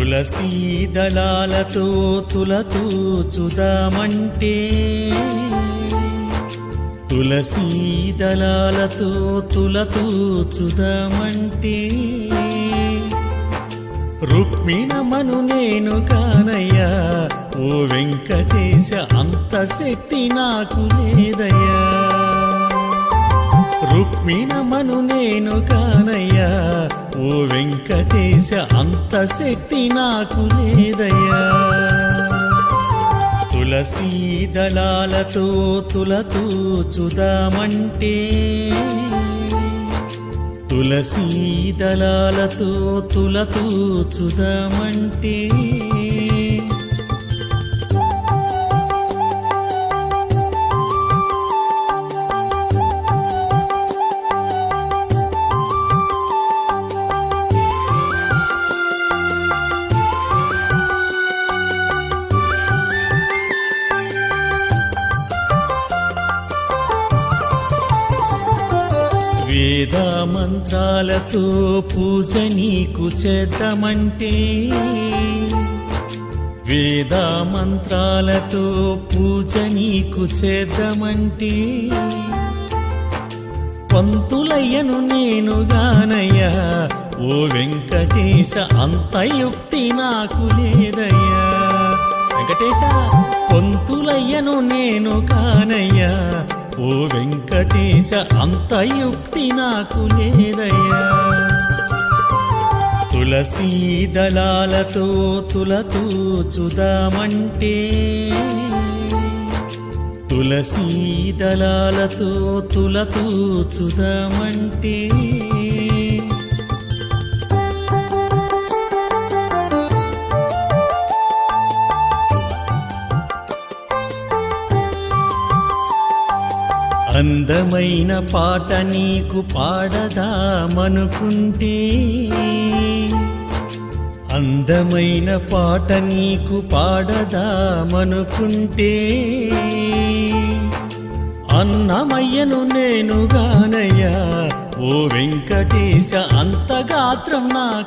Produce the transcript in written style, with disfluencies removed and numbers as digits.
తులసీ దళాలతో తులతూచుదామంటే తులసీ దళాలతో తులతూచుదామంటే రుక్మిణమను నేను కానయ్యా ఓ వెంకటేశ అంత శక్తి నాకు లేదయ్యా రుక్మిణమను నేను కానయ్యా ఓ వెంకటేశ అంత శక్తి నాకు లేదయ్యా తులసీ దళాలతో తులతూచుదామంటే తులసీ దళాలతో తులతూచుదామంటే వేద మంత్రాలతో పూజ నీకు చేద్దామంటే వేద మంత్రాలతో పూజ నీకు చేద్దామంటే పంతులయ్యను నేను గానయ్యా ఓ వెంకటేశ అంత యుక్తి నాకు లేదయ్యా వెంకటేశ పంతులయ్యను నేను కానయ్యా ఓ వెంకటేశ అంత యుక్తి నాకు లేదయ్యా తులసీ దళాలతో తులతూచుదామంటే తులసీ దళాలతో తులతూచుదామంటే అందమైన పాట నీకు పాడదామనుకుంటే అందమైన పాట నీకు పాడదామనుకుంటే అన్నమయ్యను నేను గానయ్యా ఓ వెంకటేశ అంత గాత్రం నాకు